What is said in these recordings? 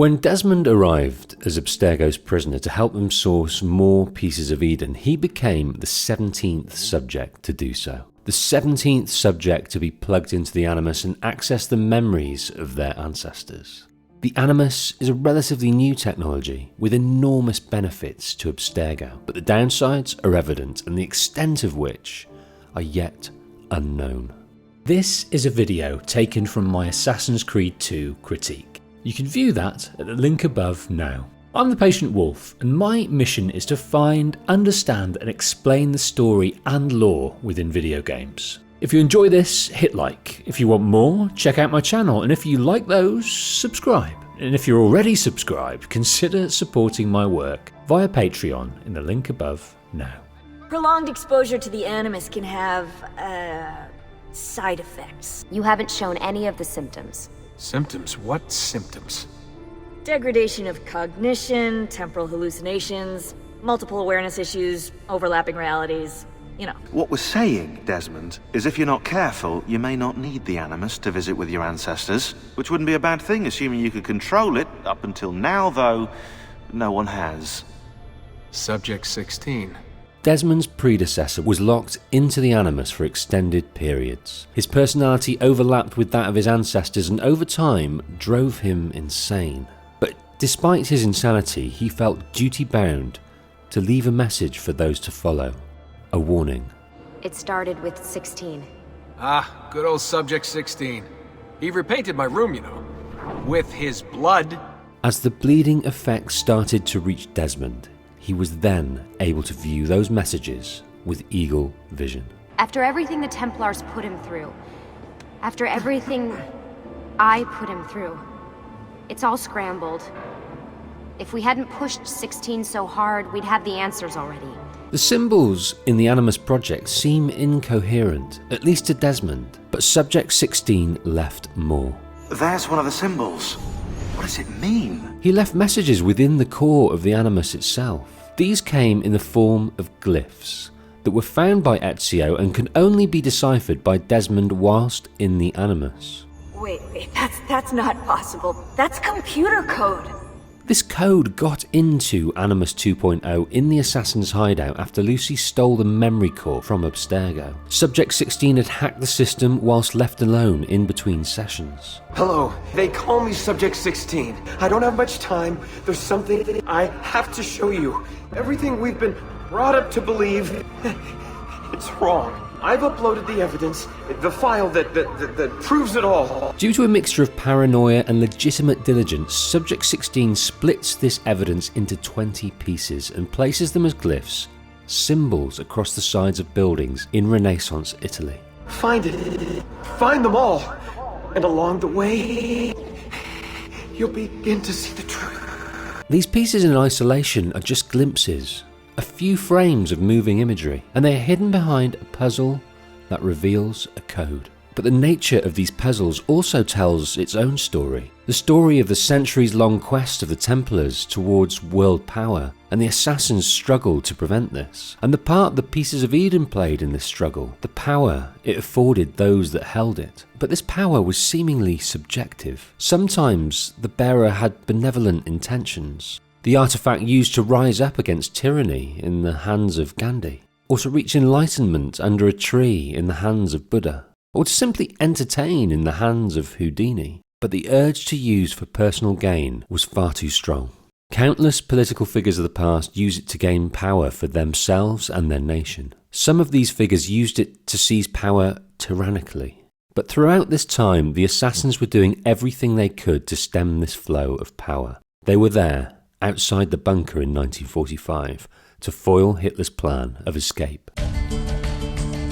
When Desmond arrived as Abstergo's prisoner to help them source more pieces of Eden, he became the 17th subject to do so. The 17th subject to be plugged into the Animus and access the memories of their ancestors. The Animus is a relatively new technology with enormous benefits to Abstergo, but the downsides are evident and the extent of which are yet unknown. This is a video taken from my Assassin's Creed 2 critique. You can view that at the link above now. I'm the Patient Wolf, and my mission is to find, understand and explain the story and lore within video games. If you enjoy this, hit like. If you want more, check out my channel, and if you like those, subscribe. And if you're already subscribed, consider supporting my work via Patreon in the link above now. Prolonged exposure to the Animus can have, side effects. You haven't shown any of the symptoms. Symptoms? What symptoms? Degradation of cognition, temporal hallucinations, multiple awareness issues, overlapping realities, you know. What we're saying, Desmond, is if you're not careful, you may not need the Animus to visit with your ancestors, which wouldn't be a bad thing, assuming you could control it. Up until now, though, no one has. Subject 16. Desmond's predecessor was locked into the Animus for extended periods. His personality overlapped with that of his ancestors and over time drove him insane. But despite his insanity, he felt duty-bound to leave a message for those to follow. A warning. It started with 16. Ah, good old Subject 16. He repainted my room, you know. With his blood. As the bleeding effects started to reach Desmond, he was then able to view those messages with eagle vision. After everything the Templars put him through, after everything I put him through, it's all scrambled. If we hadn't pushed 16 so hard, we'd have the answers already. The symbols in the Animus project seem incoherent, at least to Desmond, but Subject 16 left more. There's one of the symbols. What does it mean? He left messages within the core of the Animus itself. These came in the form of glyphs that were found by Ezio and can only be deciphered by Desmond whilst in the Animus. Wait, that's not possible. That's computer code. This code got into Animus 2.0 in the Assassin's hideout after Lucy stole the memory core from Abstergo. Subject 16 had hacked the system whilst left alone in between sessions. Hello, they call me Subject 16. I don't have much time. There's something I have to show you. Everything we've been brought up to believe, it's wrong. I've uploaded the evidence, the file that proves it all. Due to a mixture of paranoia and legitimate diligence, Subject 16 splits this evidence into 20 pieces and places them as glyphs, symbols across the sides of buildings in Renaissance Italy. Find it. Find them all. And along the way, you'll begin to see the truth. These pieces in isolation are just glimpses, a few frames of moving imagery, and they are hidden behind a puzzle that reveals a code. But the nature of these puzzles also tells its own story. The story of the centuries-long quest of the Templars towards world power, and the assassins' struggle to prevent this, and the part the pieces of Eden played in this struggle, the power it afforded those that held it. But this power was seemingly subjective. Sometimes the bearer had benevolent intentions. The artifact used to rise up against tyranny in the hands of Gandhi, or to reach enlightenment under a tree in the hands of Buddha, or to simply entertain in the hands of Houdini. But the urge to use for personal gain was far too strong. Countless political figures of the past used it to gain power for themselves and their nation. Some of these figures used it to seize power tyrannically. But throughout this time, the assassins were doing everything they could to stem this flow of power. They were there, outside the bunker in 1945, to foil Hitler's plan of escape.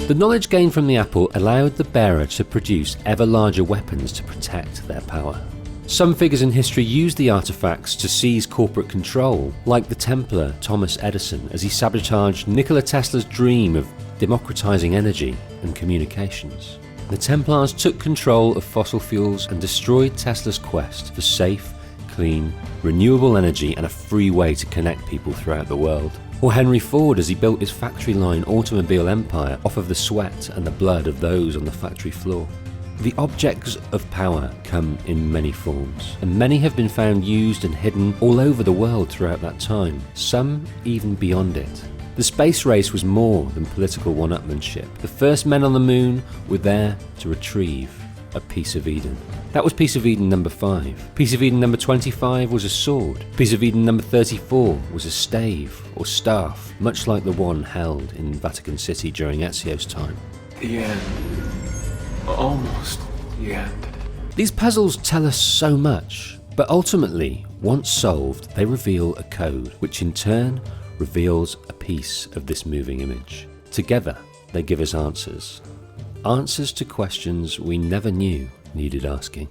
The knowledge gained from the apple allowed the bearer to produce ever larger weapons to protect their power. Some figures in history used the artifacts to seize corporate control, like the Templar Thomas Edison as he sabotaged Nikola Tesla's dream of democratizing energy and communications. The Templars took control of fossil fuels and destroyed Tesla's quest for safe, clean, renewable energy and a free way to connect people throughout the world. Or Henry Ford as he built his factory line automobile empire off of the sweat and the blood of those on the factory floor. The objects of power come in many forms, and many have been found used and hidden all over the world throughout that time, some even beyond it. The space race was more than political one-upmanship. The first men on the moon were there to retrieve a piece of Eden. That was piece of Eden number 5. Piece of Eden number 25 was a sword. Piece of Eden number 34 was a stave or staff, much like the one held in Vatican City during Ezio's time. The end. Almost the end. These puzzles tell us so much, but ultimately, once solved, they reveal a code, which in turn reveals a piece of this moving image. Together, they give us answers. Answers to questions we never knew needed asking.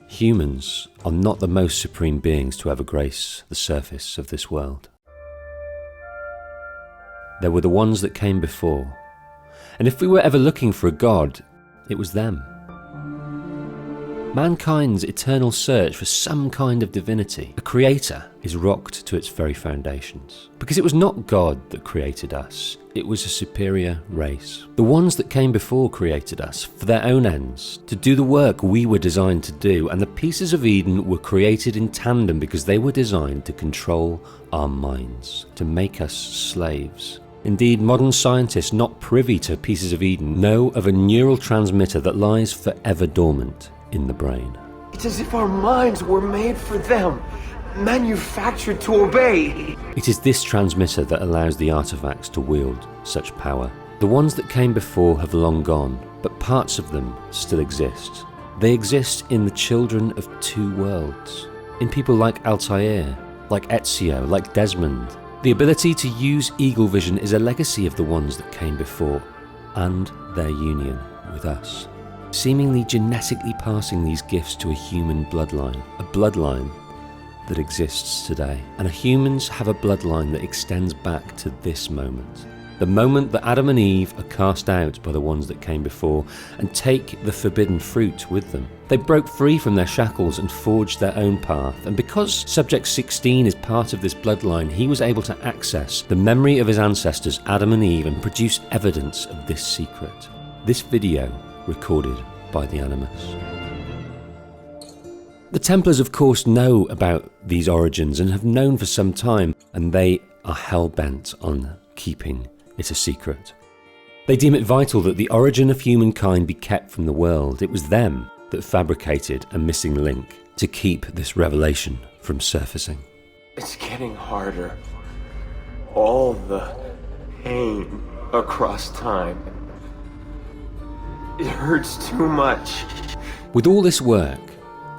Humans are not the most supreme beings to ever grace the surface of this world. There were the ones that came before, and if we were ever looking for a god, it was them. Mankind's eternal search for some kind of divinity, a creator, is rocked to its very foundations. Because it was not God that created us, it was a superior race. The ones that came before created us for their own ends, to do the work we were designed to do, and the pieces of Eden were created in tandem because they were designed to control our minds, to make us slaves. Indeed, modern scientists not privy to pieces of Eden know of a neural transmitter that lies forever dormant in the brain. It's as if our minds were made for them, manufactured to obey. It is this transmitter that allows the artifacts to wield such power. The ones that came before have long gone, but parts of them still exist. They exist in the children of two worlds, in people like Altair, like Ezio, like Desmond. The ability to use eagle vision is a legacy of the ones that came before, and their union with us. Seemingly genetically passing these gifts to a human bloodline, a bloodline that exists today. And humans have a bloodline that extends back to this moment. The moment that Adam and Eve are cast out by the ones that came before and take the forbidden fruit with them. They broke free from their shackles and forged their own path, and because Subject 16 is part of this bloodline, he was able to access the memory of his ancestors Adam and Eve and produce evidence of this secret. This video recorded by the Animus. The Templars of course know about these origins and have known for some time, and they are hell-bent on keeping it a secret. They deem it vital that the origin of humankind be kept from the world. It was them that fabricated a missing link to keep this revelation from surfacing. It's getting harder. All the pain across time. It hurts too much. With all this work,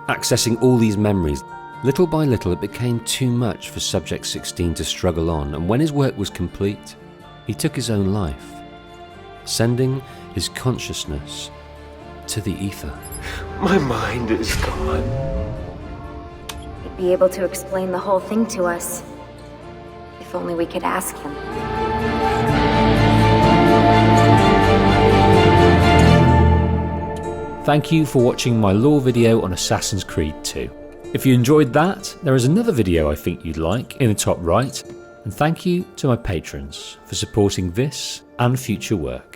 accessing all these memories, little by little it became too much for Subject 16 to struggle on, and when his work was complete, he took his own life, sending his consciousness to the ether. My mind is gone. He'd be able to explain the whole thing to us. If only we could ask him. Thank you for watching my lore video on Assassin's Creed 2. If you enjoyed that, there is another video I think you'd like in the top right. And thank you to my patrons for supporting this and future work.